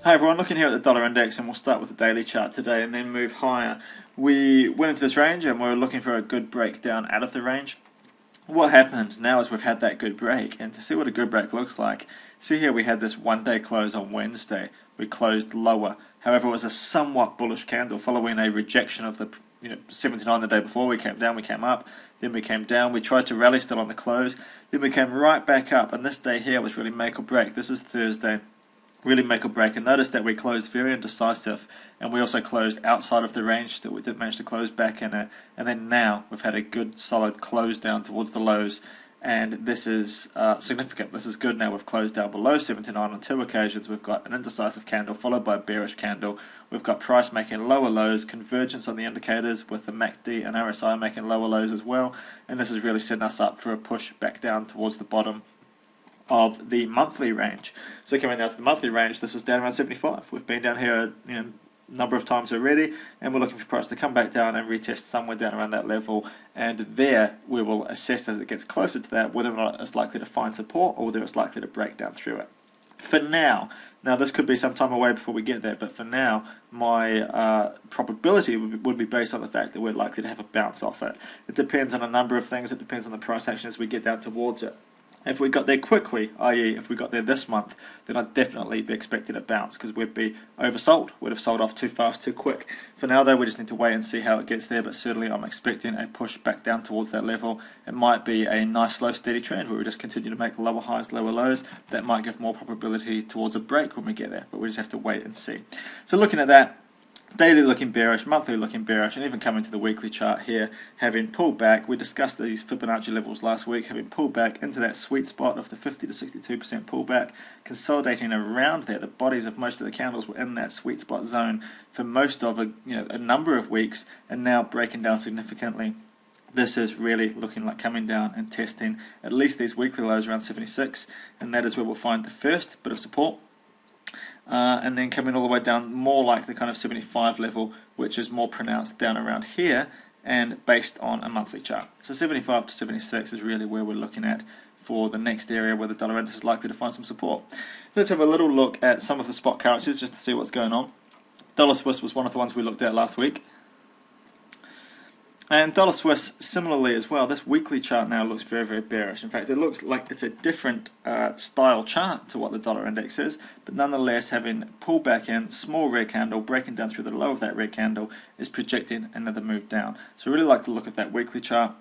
Hi everyone, looking here at the dollar index, and we'll start with the daily chart today and then move higher. We went into this range and we're looking for a good breakdown out of the range. What happened now is we've had that good break, and to see what a good break looks like, see here we had this one-day close on Wednesday. We closed lower. However, it was a somewhat bullish candle following a rejection of the 79 the day before. We came down, we came up, then we came down. We tried to rally still on the close, then we came right back up, and this day here was really make or break. This is Thursday. Really make or break, and notice that we closed very indecisive, and we also closed outside of the range that we did manage to close back in it, and then now we've had a good solid close down towards the lows, and this is significant. This is good. Now we've closed down below 79 on two occasions. We've got an indecisive candle followed by a bearish candle. We've got price making lower lows, convergence on the indicators with the MACD and RSI making lower lows as well, and this is really setting us up for a push back down towards the bottom of the monthly range. So coming down to the monthly range, this is down around 75. We've been down here a number of times already, and we're looking for price to come back down and retest somewhere down around that level, and there we will assess as it gets closer to that whether or not it's likely to find support or whether it's likely to break down through it. For now this could be some time away before we get there, but for now my probability would be based on the fact that we're likely to have a bounce off it. It depends on a number of things. It depends on the price action as we get down towards it. If we got there quickly, i.e. if we got there this month, then I'd definitely be expecting a bounce because we'd be oversold. We'd have sold off too fast, too quick. For now though, we just need to wait and see how it gets there, but certainly I'm expecting a push back down towards that level. It might be a nice slow steady trend where we just continue to make lower highs, lower lows. That might give more probability towards a break when we get there, but we just have to wait and see. So looking at that, daily looking bearish, monthly looking bearish, and even coming to the weekly chart here, having pulled back. We discussed these Fibonacci levels last week, having pulled back into that sweet spot of the 50 to 62% pullback, consolidating around there. The bodies of most of the candles were in that sweet spot zone for most of a number of weeks, and now breaking down significantly. This is really looking like coming down and testing at least these weekly lows around 76, and that is where we'll find the first bit of support. And then coming all the way down more like the kind of 75 level, which is more pronounced down around here and based on a monthly chart. So 75 to 76 is really where we're looking at for the next area where the dollar index is likely to find some support. Let's have a little look at some of the spot currencies just to see what's going on. Dollar Swiss was one of the ones we looked at last week. And dollar Swiss similarly as well. This weekly chart now looks very, very bearish. In fact, it looks like it's a different style chart to what the dollar index is, but nonetheless, having pulled back in, small red candle, breaking down through the low of that red candle, is projecting another move down. So I really like to look at that weekly chart.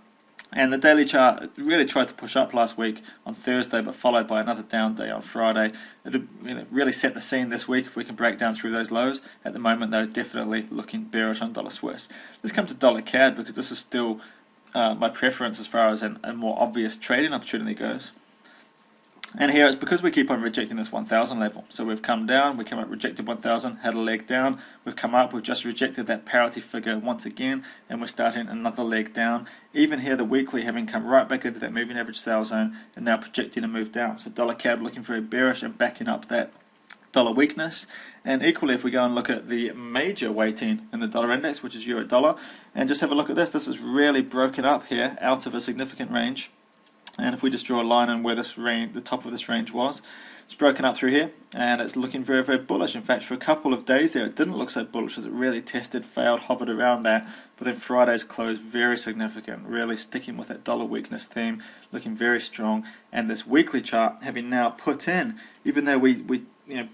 And the daily chart really tried to push up last week on Thursday, but followed by another down day on Friday. It really set the scene this week if we can break down through those lows. At the moment, though, definitely looking bearish on dollar Swiss. Let's come to dollar CAD because this is still my preference as far as a more obvious trading opportunity goes. And here it's because we keep on rejecting this 1,000 level. So we've come down, we came up, rejected 1,000, had a leg down. We've come up, we've just rejected that parity figure once again, and we're starting another leg down. Even here, the weekly having come right back into that moving average sale zone and now projecting a move down. So dollar CAD looking very bearish and backing up that dollar weakness. And equally, if we go and look at the major weighting in the dollar index, which is euro dollar, and just have a look at this, this is really broken up here out of a significant range. And if we just draw a line on where this range, the top of this range was, it's broken up through here, and it's looking very, very bullish. In fact, for a couple of days there, it didn't look so bullish as it really tested, failed, hovered around that. But then Friday's close, very significant, really sticking with that dollar weakness theme, looking very strong. And this weekly chart having now put in, even though we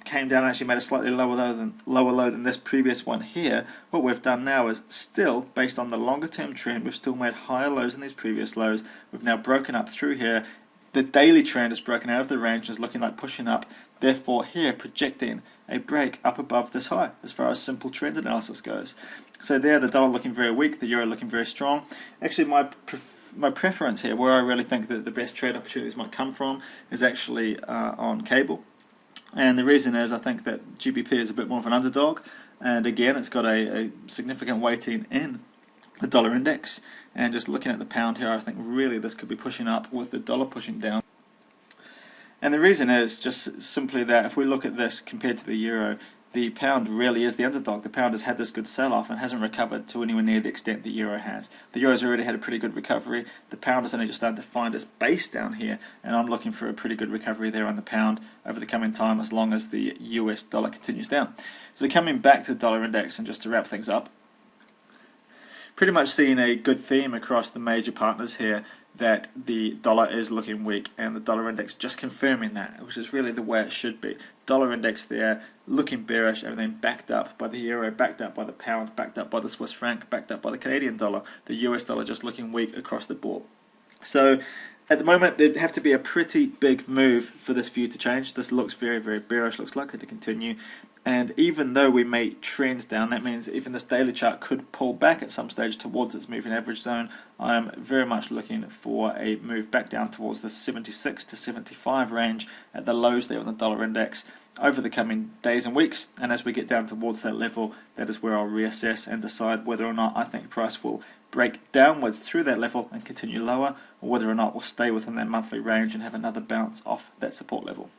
came down and actually made a slightly lower low than this previous one here, what we've done now is still, based on the longer term trend, we've still made higher lows than these previous lows. We've now broken up through here. The daily trend is broken out of the range and is looking like pushing up, therefore here projecting a break up above this high as far as simple trend analysis goes. So there, the dollar looking very weak, the euro looking very strong. Actually, my preference here, where I really think that the best trade opportunities might come from, is actually on cable. And the reason is I think that GBP is a bit more of an underdog, and again it's got a significant weighting in the dollar index. And just looking at the pound here, I think really this could be pushing up with the dollar pushing down. And the reason is just simply that if we look at this compared to the euro, the pound really is the underdog. The pound has had this good sell-off and hasn't recovered to anywhere near the extent the euro has. The euro's already had a pretty good recovery. The pound is only just starting to find its base down here, and I'm looking for a pretty good recovery there on the pound over the coming time as long as the US dollar continues down. So coming back to the dollar index, and just to wrap things up, pretty much seeing a good theme across the major partners here, that the dollar is looking weak, and the dollar index just confirming that, which is really the way it should be. Dollar index there looking bearish, everything backed up by the euro, backed up by the pound, backed up by the Swiss franc, backed up by the Canadian dollar. The US dollar just looking weak across the board. So at the moment, there'd have to be a pretty big move for this view to change. This looks very, very bearish, looks likely to continue. And even though we may trend down, that means even this daily chart could pull back at some stage towards its moving average zone. I'm very much looking for a move back down towards the 76 to 75 range at the lows there on the dollar index over the coming days and weeks. And as we get down towards that level, that is where I'll reassess and decide whether or not I think price will break downwards through that level and continue lower, or whether or not we'll stay within that monthly range and have another bounce off that support level.